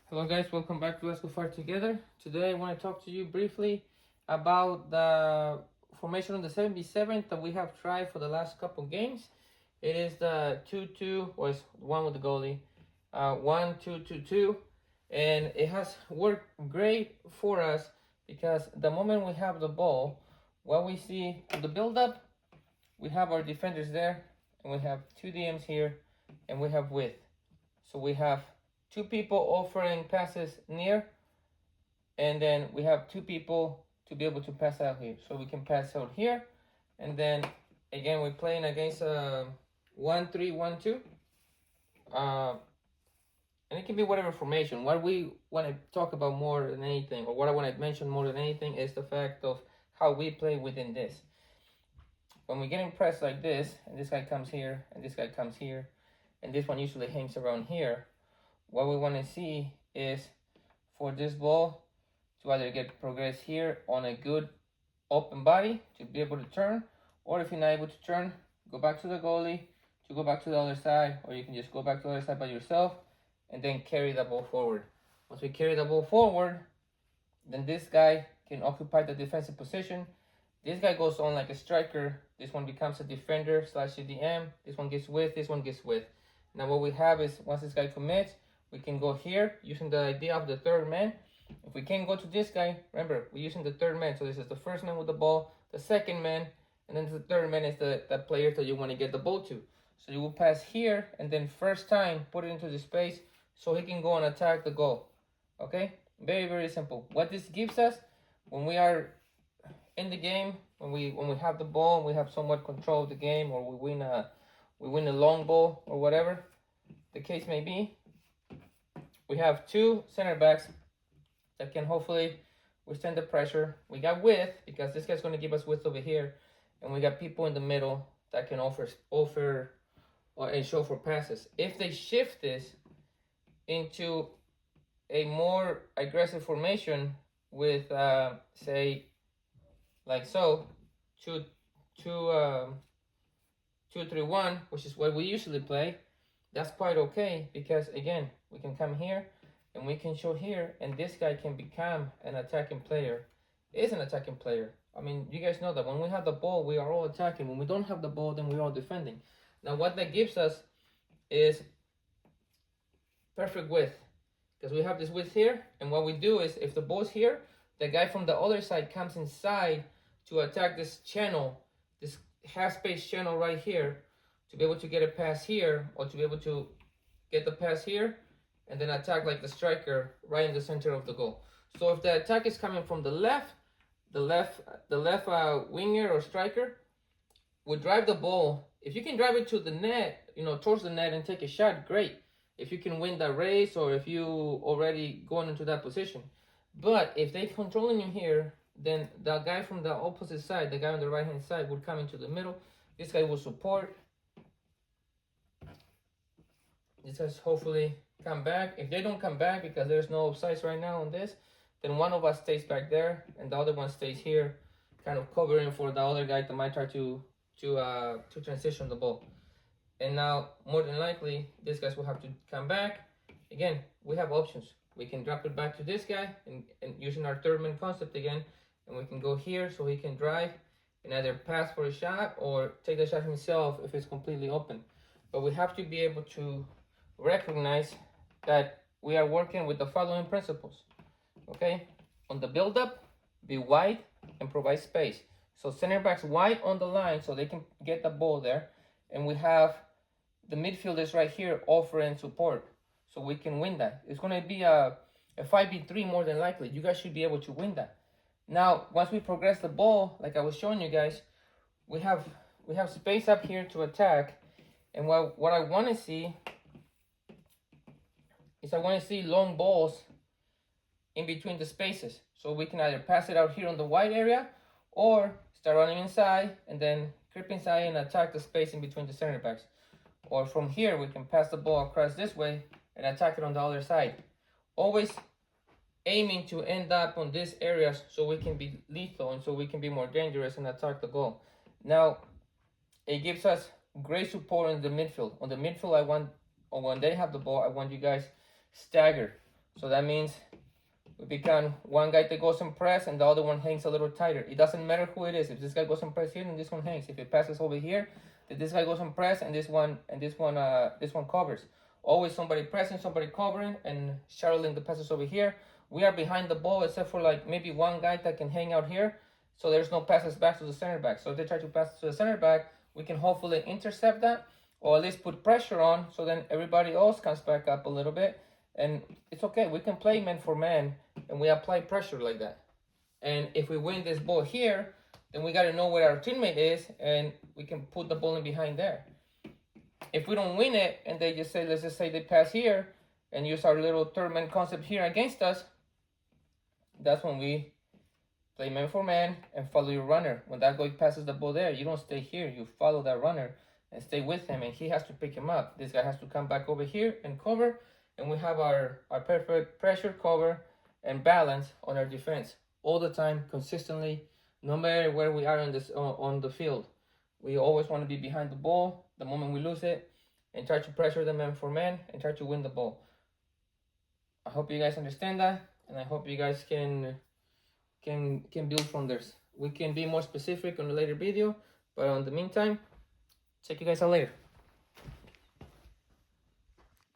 Hello guys, welcome back to Let's Go Far Together. Today I want to talk to you briefly about the formation on the 77 that we have tried for the last couple games. It is the 2-2, or it's one with the goalie, 1-2-2-2, and it has worked great for us because the moment we have the ball, what we see on the build-up, we have our defenders there, and we have two DMs here, and we have width. So we have two people offering passes near, and then we have two people to be able to pass out here. So we can pass out here, and then again we're playing against 1-3-1-2, and it can be whatever formation. What we want to talk about more than anything, or what I want to mention more than anything, is the fact of how we play within this. When we get impressed like this, and this guy comes here, and this guy comes here, and this one usually hangs around here, what we want to see is for this ball to either get progress here on a good open body to be able to turn, or if you're not able to turn, go back to the goalie to go back to the other side, or you can just go back to the other side by yourself and then carry the ball forward. Once we carry the ball forward, then this guy can occupy the defensive position. This guy goes on like a striker. This one becomes a defender / CDM. This one gets width, this one gets width. Now what we have is, once this guy commits, we can go here using the idea of the third man. If we can't go to this guy, remember, we're using the third man. So this is the first man with the ball, the second man, and then the third man is the player that you want to get the ball to. So you will pass here, and then first time, put it into the space so he can go and attack the goal. Okay? Very, very simple. What this gives us, when we are in the game, when we have the ball, we have somewhat control of the game, or we win a long ball, or whatever the case may be, we have two center backs that can hopefully withstand the pressure. We got width because this guy's going to give us width over here, and we got people in the middle that can offer and show for passes. If they shift this into a more aggressive formation with say like so 2-3-1, which is what we usually play, that's quite okay, because again, we can come here and we can show here, and this guy can become an attacking player. Is an attacking player. I mean, you guys know that when we have the ball, we are all attacking. When we don't have the ball, then we're all defending. Now what that gives us is perfect width, because we have this width here, and what we do is, if the ball's here, the guy from the other side comes inside to attack this channel, this half-space channel right here, to be able to get a pass here, or to be able to get the pass here, and then attack like the striker right in the center of the goal. So if the attack is coming from the left winger or striker would drive the ball. If you can drive it to the net, towards the net and take a shot, great. If you can win that race, or if you already going into that position. But if they're controlling you here, then the guy from the opposite side, the guy on the right hand side, would come into the middle. This guy will support. This has hopefully come back. If they don't come back, because there's no offsides right now on this, then one of us stays back there and the other one stays here, kind of covering for the other guy that might try to transition the ball. And now, more than likely, these guys will have to come back. Again, we have options. We can drop it back to this guy and using our third man concept again, and we can go here so he can drive and either pass for a shot or take the shot himself if it's completely open. But we have to be able to recognize that we are working with the following principles. Okay, on the build-up, be wide and provide space. So center backs wide on the line so they can get the ball there, and we have the midfielders right here offering support so we can win that. It's going to be a 5v3 more than likely. You guys should be able to win that. Now, once we progress the ball, like I was showing you guys, we have space up here to attack, and what I want to see is I want to see long balls in between the spaces. So we can either pass it out here on the wide area, or start running inside and then creep inside and attack the space in between the center backs. Or from here, we can pass the ball across this way and attack it on the other side. Always aiming to end up on these areas so we can be lethal and so we can be more dangerous and attack the goal. Now, it gives us great support in the midfield. On the midfield, I want, or when they have the ball, I want you guys staggered. So that means we become one guy that goes and press and the other one hangs a little tighter. It doesn't matter who it is. If this guy goes and press here, then this one hangs. If it passes over here, then this guy goes and press and this one covers. Always somebody pressing, somebody covering, and shuttling the passes over here. We are behind the ball except for like maybe one guy that can hang out here. So there's no passes back to the center back. So if they try to pass to the center back, we can hopefully intercept that or at least put pressure on so then everybody else comes back up a little bit. And it's okay. We can play man for man and we apply pressure like that. And if we win this ball here, then we got to know where our teammate is and we can put the ball in behind there. If we don't win it and they just say, let's just say they pass here and use our little third man concept here against us, that's when we play man for man and follow your runner. When that guy passes the ball there, you don't stay here. You follow that runner and stay with him and he has to pick him up. This guy has to come back over here and cover, and we have our perfect pressure, cover, and balance on our defense all the time, consistently, no matter where we are on the field. We always want to be behind the ball the moment we lose it and try to pressure the man for man and try to win the ball. I hope you guys understand that, and I hope you guys can build from this. We can be more specific on a later video, but in the meantime, check you guys out later.